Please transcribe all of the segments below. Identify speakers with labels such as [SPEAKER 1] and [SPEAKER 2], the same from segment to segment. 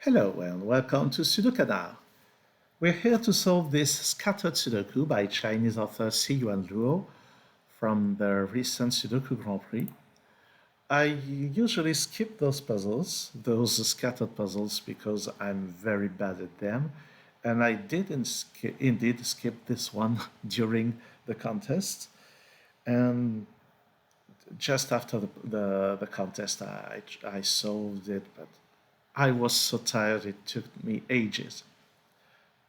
[SPEAKER 1] Hello and welcome to SudoKanard. We're here to solve this scattered Sudoku by Chinese author Siyuan Luo from the recent Sudoku Grand Prix. I usually skip those puzzles, those scattered puzzles, because I'm very bad at them. And I did indeed skip this one during the contest. And just after the contest, I solved it, but I was so tired it took me ages.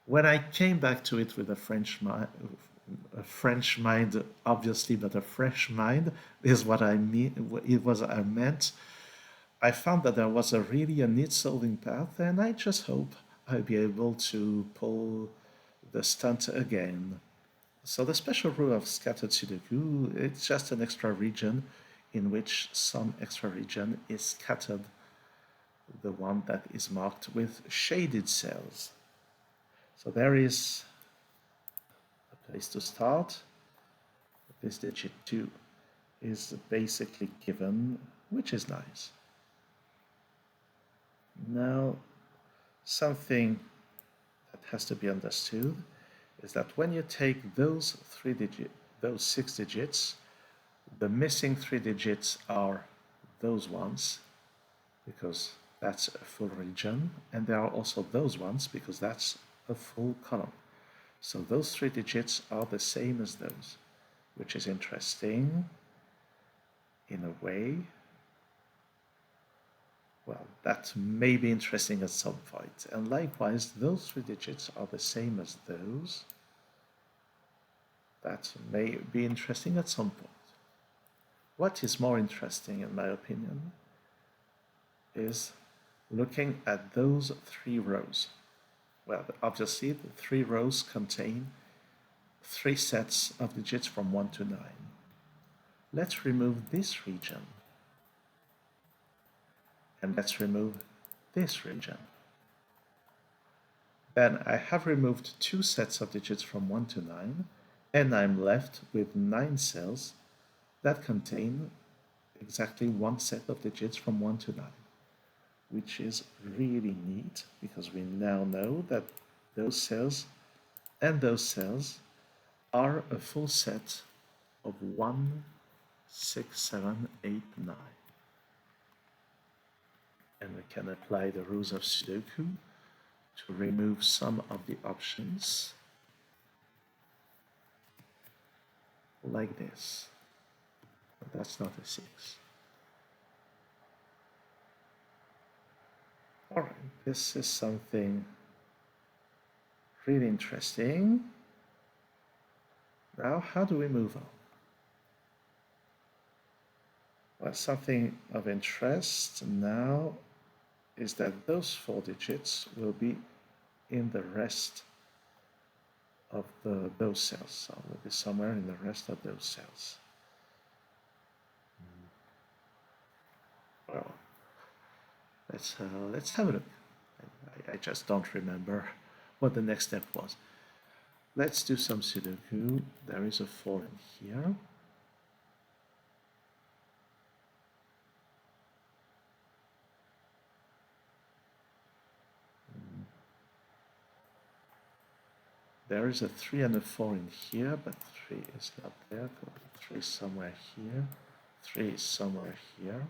[SPEAKER 1] When I came back to it with a French mind, obviously, but a fresh mind is what I mean. It was I meant. I found that there was a neat solving path, and I just hope I'll be able to pull the stunt again. So the special rule of scattered Sudoku, it's just an extra region in which some extra region is scattered, the one that is marked with shaded cells. So there is a place to start. This digit 2 is basically given, which is nice. Now, something that has to be understood is that when you take those those 6 digits, the missing 3 digits are those ones, because that's a full region, and there are also those ones because that's a full column. So those 3 digits are the same as those, which is interesting in a way. Well, that may be interesting at some point. And likewise, those 3 digits are the same as those. That may be interesting at some point. What is more interesting, in my opinion, is looking at those 3 rows. Well, obviously, the 3 rows contain 3 sets of digits from 1 to 9. Let's remove this region. And let's remove this region. Then I have removed 2 sets of digits from 1 to 9, and I'm left with 9 cells that contain exactly 1 set of digits from 1 to 9, which is really neat because we now know that those cells and those cells are a full set of 1, 6, 7, 8, 9. And we can apply the rules of Sudoku to remove some of the options, like this. But that's not a 6. All right, this is something really interesting. Now, how do we move on? Well, something of interest now is that those 4 digits will be in the rest of those cells. So will be somewhere in the rest of those cells. Well, let's have a look. I just don't remember what the next step was. Let's do some Sudoku. There is a 4 in here. There is a 3 and a 4 in here, but 3 is not there. 3 is somewhere here. 3 is somewhere here.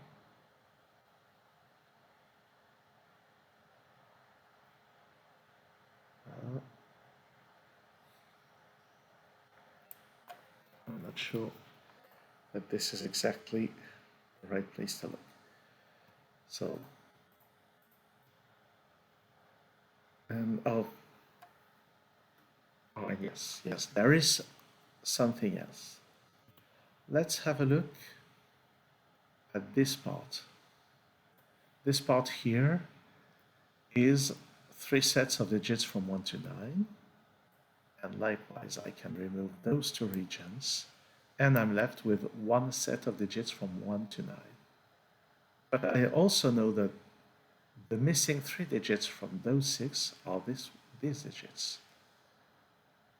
[SPEAKER 1] I'm not sure that this is exactly the right place to look. So, and and yes, there is something else. Let's have a look at this part. This part here is 3 sets of digits from 1 to 9. And likewise, I can remove those 2 regions, and I'm left with 1 set of digits from 1 to 9. But I also know that the missing 3 digits from those 6 are these digits.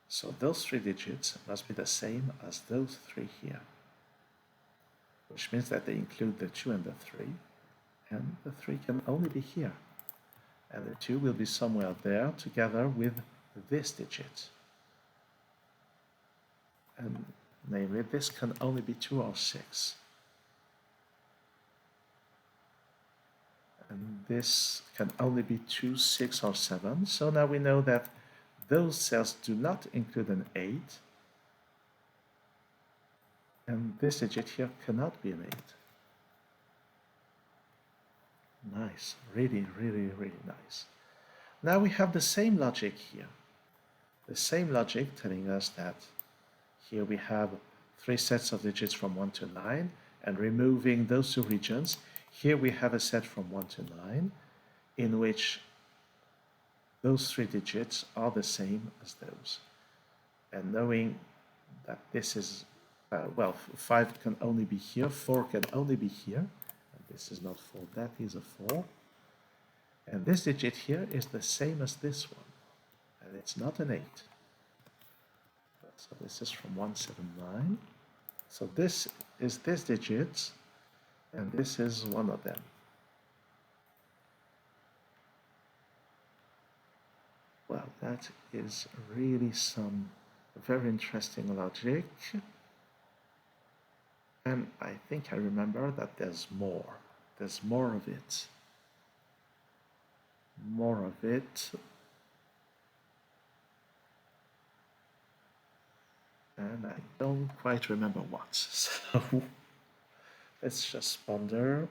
[SPEAKER 1] So those 3 digits must be the same as those 3 here, which means that they include the 2 and the 3, and the 3 can only be here. And the 2 will be somewhere there together with this digit. And namely, this can only be 2 or 6. And this can only be 2, 6, or 7. So now we know that those cells do not include an 8. And this digit here cannot be an 8. Nice, really, really, really nice. Now we have the same logic here. The same logic telling us that here we have 3 sets of digits from 1 to 9, and removing those 2 regions, here we have a set from 1 to 9, in which those 3 digits are the same as those. And knowing that this is, 5 can only be here, 4 can only be here, and this is not 4, that is a 4. And this digit here is the same as this one, and it's not an 8. So this is from 179. So this is this digit, and this is one of them. Well, that is really some very interesting logic. And I think I remember that there's more. There's more of it. More of it. And I don't quite remember what. So let's just ponder.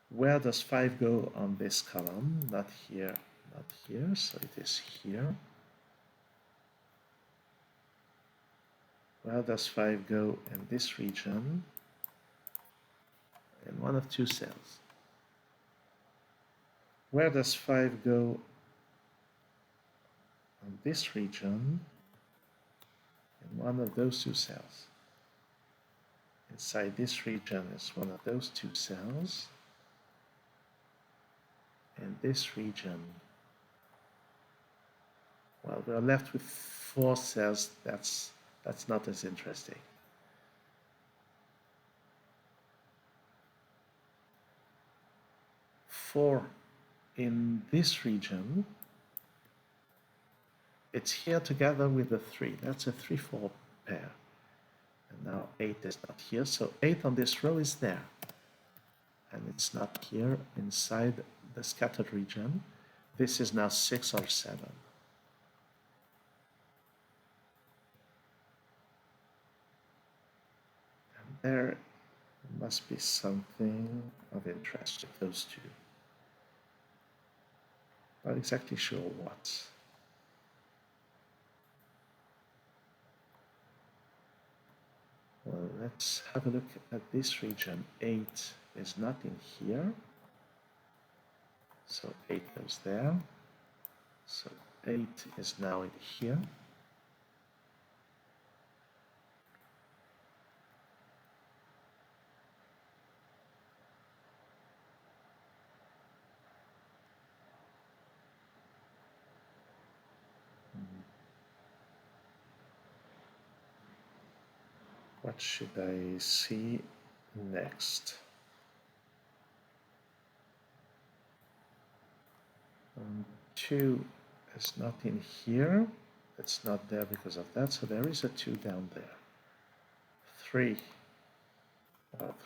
[SPEAKER 1] Where does 5 go on this column? Not here, not here, so it is here. Where does 5 go in this region? In one of 2 cells. Where does 5 go in this region? In one of those 2 cells. Inside this region is one of those 2 cells. In this region, well, we're left with 4 cells. That's not as interesting. Four in this region, it's here together with the 3. That's a 3-4 pair. And now 8 is not here, so 8 on this row is there. And it's not here inside the scattered region. This is now 6 or 7. And there must be something of interest with those 2. Not exactly sure what. Well, let's have a look at this region. 8 is not in here. So 8 goes there. So 8 is now in here. What should I see next? 2 is not in here. It's not there because of that, so there is a 2 down there. 3.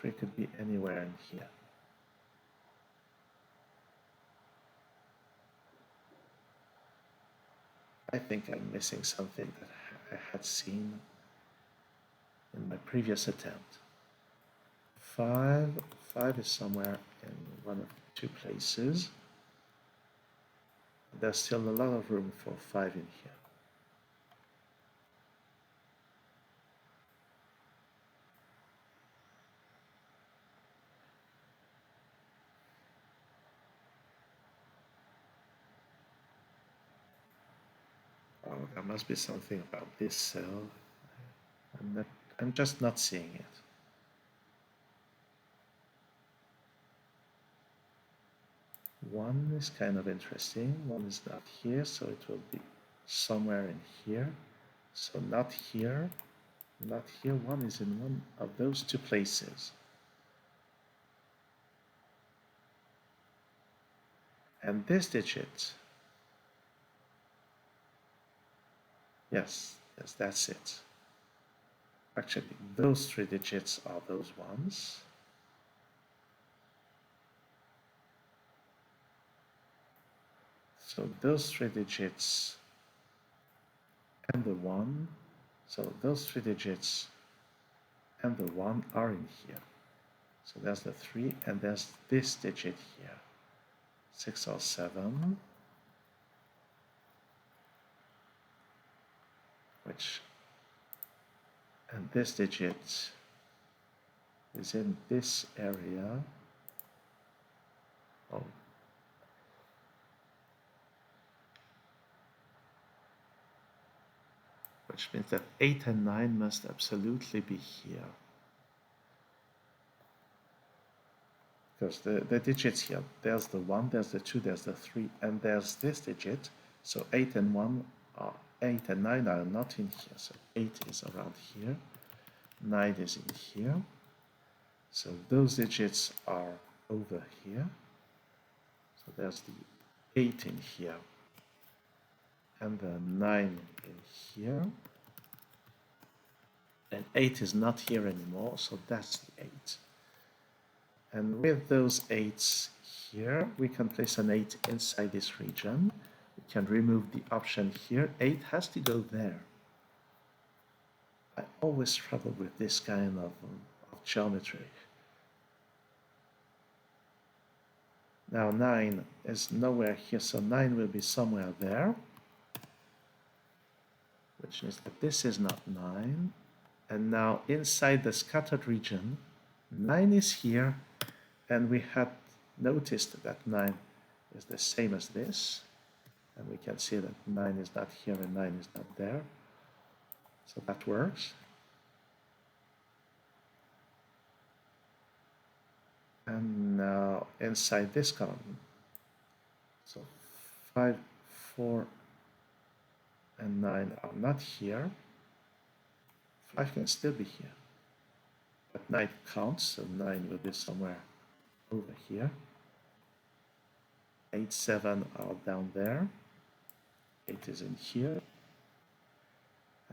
[SPEAKER 1] 3 could be anywhere in here. I think I'm missing something that I had seen in my previous attempt. 5 is somewhere in one of 2 places. There's still a lot of room for 5 in here. Oh, there must be something about this cell. I'm just not seeing it. One is kind of interesting. 1 is not here, so it will be somewhere in here. So not here, not here. 1 is in one of those 2 places. And this digit, yes, that's it. Actually, those 3 digits are those ones. So those 3 digits and the 1, so those 3 digits and the 1 are in here. So there's the 3 and there's this digit here, 6 or 7, which, and this digit is in this area. Oh, which means that 8 and 9 must absolutely be here. Because the digits here, there's the 1, there's the 2, there's the 3, and there's this digit. So 8 and 1 are 8 and 9 are not in here. So 8 is around here, 9 is in here. So those digits are over here. So there's the 8 in here and the 9 in here. And 8 is not here anymore, so that's the 8. And with those 8s here, we can place an 8 inside this region. We can remove the option here. 8 has to go there. I always struggle with this kind of geometry. Now 9 is nowhere here, so 9 will be somewhere there, which means that this is not 9. And now inside the scattered region, 9 is here, and we had noticed that 9 is the same as this, and we can see that 9 is not here and 9 is not there, so that works. And now inside this column, so 5, 4, and 9 are not here. 5 can still be here, but 9 counts, so 9 will be somewhere over here. 8, 7 are down there. 8 is in here.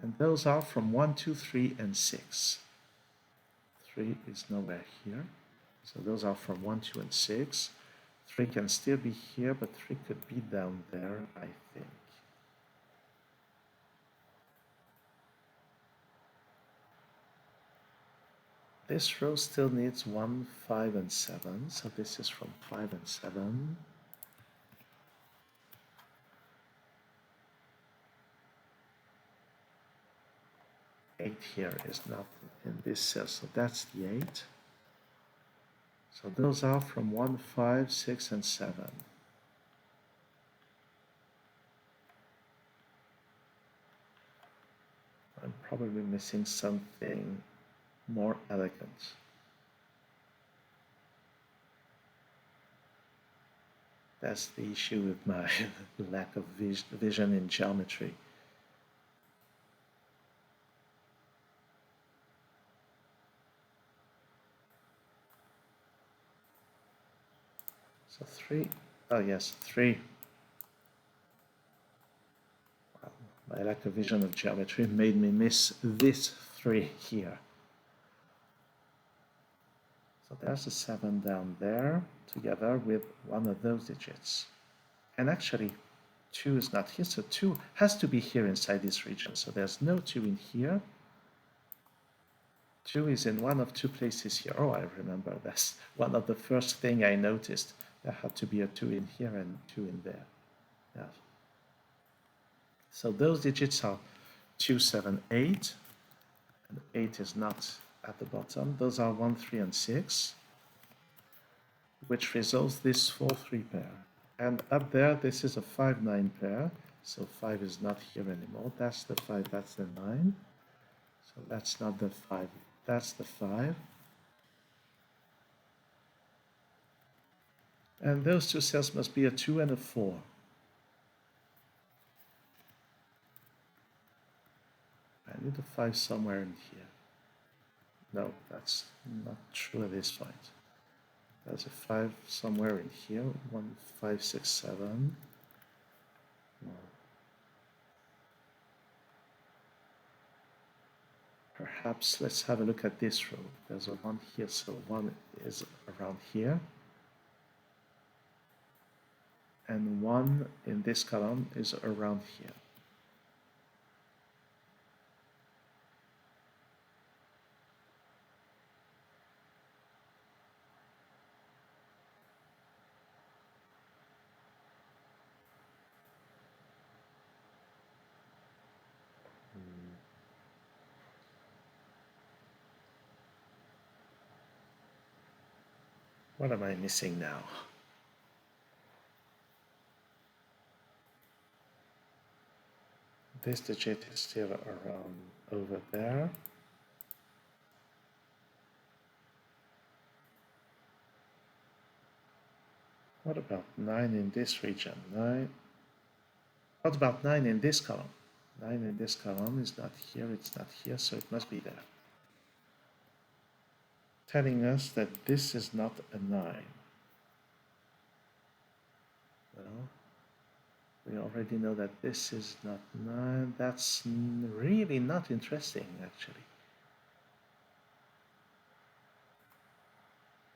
[SPEAKER 1] And those are from 1, 2, 3, and 6. 3 is nowhere here. So those are from 1, 2, and 6. 3 can still be here, but 3 could be down there, I think. This row still needs 1, 5, and 7. So this is from 5 and 7. Eight here is not in this cell, so that's the 8. So those are from 1, 5, 6, and 7. I'm probably missing something more elegant. That's the issue with my lack of vision in geometry. So 3, oh yes, 3. Well, my lack of vision of geometry made me miss this 3 here. So there's a 7 down there, together with one of those digits. And actually, 2 is not here, so 2 has to be here inside this region. So there's no 2 in here. 2 is in one of 2 places here. Oh, I remember, that's one of the first thing I noticed. There had to be a 2 in here and 2 in there. Yeah. So those digits are 2, 7, 8. And 8 is not at the bottom. Those are 1, 3, and 6, which resolves this 4, 3 pair. And up there, this is a 5, 9 pair. So 5 is not here anymore. That's the 5, that's the 9. So that's not the 5, that's the 5. And those 2 cells must be a 2 and a 4. I need a 5 somewhere in here. No, that's not true at this point. There's a 5 somewhere in here. 1, 5, 6, 7. No. Perhaps let's have a look at this row. There's a 1 here, so 1 is around here. And 1 in this column is around here. What am I missing now? This digit is still around over there. What about 9 in this region? 9. What about 9 in this column? 9 in this column is not here, it's not here, so it must be there. Telling us that this is not a 9. Well, we already know that this is not 9. That's really not interesting, actually.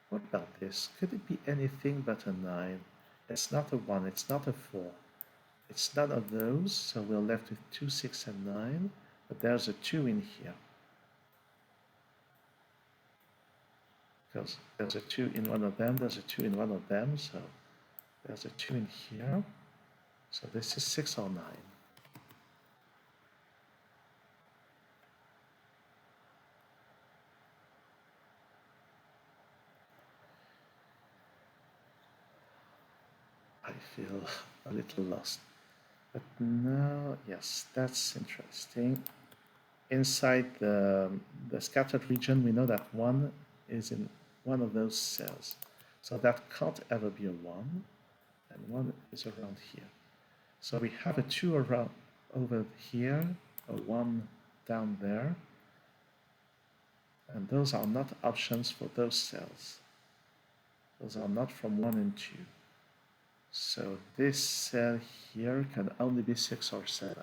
[SPEAKER 1] What about this? Could it be anything but a 9? It's not a 1, it's not a 4. It's none of those, so we're left with 2, 6, and 9. But there's a 2 in here. Because there's a 2 in one of them, there's a 2 in one of them, so there's a 2 in here. So this is 6 or 9. I feel a little lost. But now, yes, that's interesting. Inside the scattered region, we know that 1 is in one of those cells. So that can't ever be a 1, and 1 is around here. So we have a 2 around over here, a 1 down there, and those are not options for those cells. Those are not from 1 and 2. So this cell here can only be 6 or 7.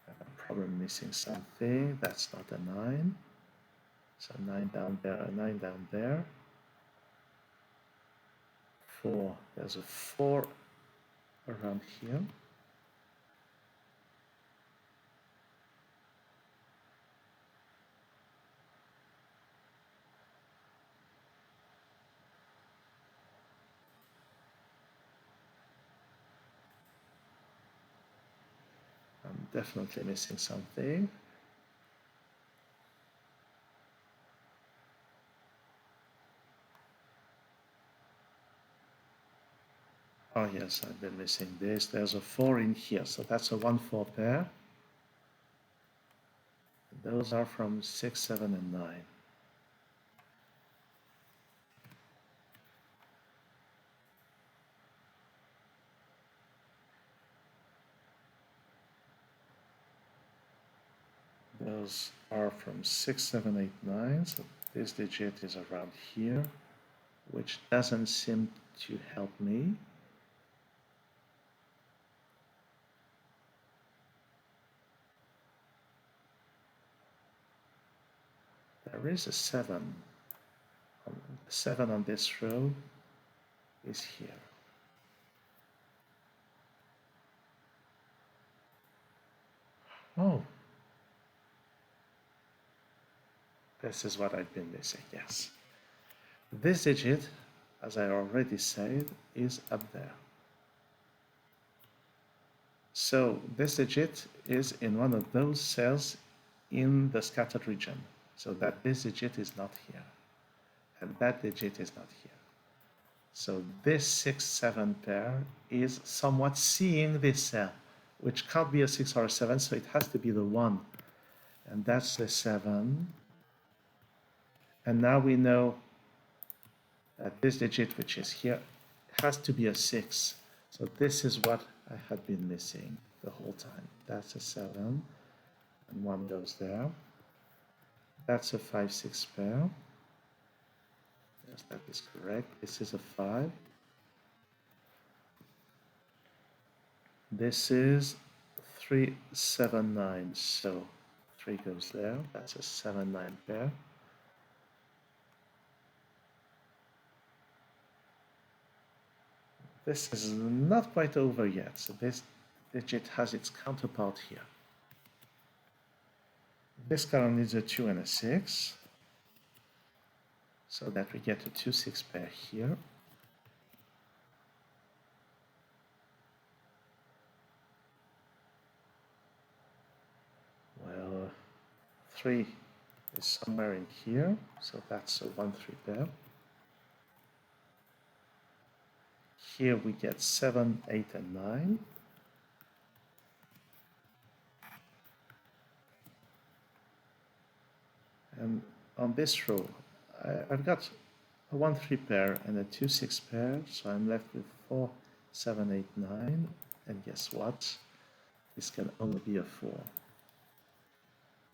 [SPEAKER 1] I'm probably missing something. That's not a 9. So 9 down there, a 9 down there. 4. There's a 4 around here. I'm definitely missing something. Oh yes, I've been missing this. There's a 4 in here, so that's a 1-4 pair. Those are from 6, 7, and 9. Those are from 6, 7, 8, 9. So this digit is around here, which doesn't seem to help me. There is a 7. The 7 on this row is here. Oh, this is what I've been missing, yes. This digit, as I already said, is up there. So this digit is in one of those cells in the scattered region. So that this digit is not here. And that digit is not here. So this 6, 7 pair is somewhat seeing this cell, which can't be a 6 or a 7, so it has to be the 1. And that's the 7. And now we know that this digit, which is here, has to be a 6. So this is what I had been missing the whole time. That's a 7, and 1 goes there. That's a 5-6 pair. Yes, that is correct. This is a 5. This is 3-7-9. So 3 goes there. That's a 7-9 pair. This is not quite over yet. So this digit has its counterpart here. This column needs a 2 and a 6. So that we get a 2-6 pair here. Well, 3 is somewhere in here, so that's a 1-3 pair. Here we get 7, 8, and 9. And on this row, I've got a 1-3 pair and a 2-6 pair, so I'm left with 4, 7, 8, 9. And guess what? This can only be a 4.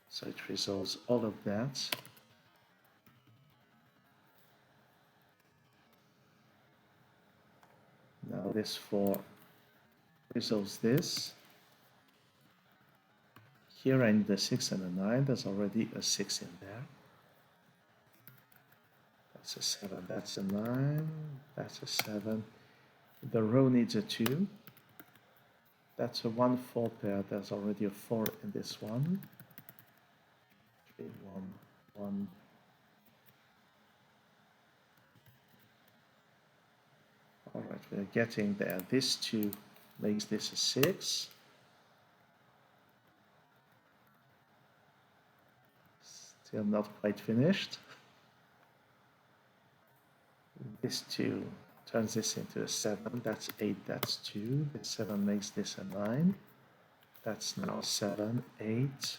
[SPEAKER 1] So it resolves all of that. Now this 4 resolves this. Here I need a 6 and a 9. There's already a 6 in there. That's a 7. That's a 9. That's a 7. The row needs a 2. That's a 1-4 pair. There's already a 4 in this one. 3, 1, 1. All right, we're getting there. This 2 makes this a 6. Still not quite finished. This 2 turns this into a 7. That's 8. That's 2. This 7 makes this a 9. That's now 7, 8.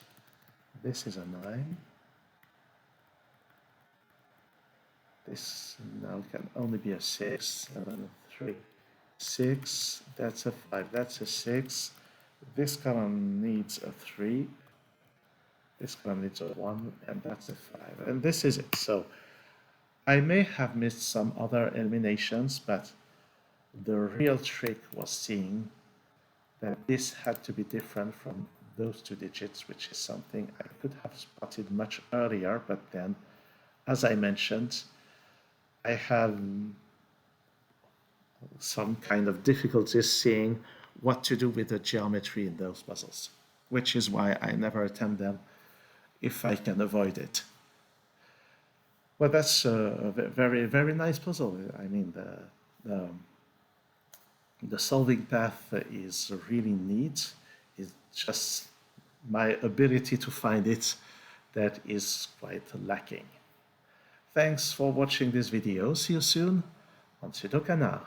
[SPEAKER 1] This is a 9. This now can only be a 6. 7, 3. 6. That's a 5. That's a 6. This column needs a 3. This column needs a 1. And that's a 5. And this is it. So I may have missed some other eliminations, but the real trick was seeing that this had to be different from those 2 digits, which is something I could have spotted much earlier, but then, as I mentioned, I had some kind of difficulties seeing what to do with the geometry in those puzzles, which is why I never attempt them if I can avoid it. Well, that's a very, very nice puzzle. I mean, the solving path is really neat. It's just my ability to find it that is quite lacking. Thanks for watching this video. See you soon on SudoKanard.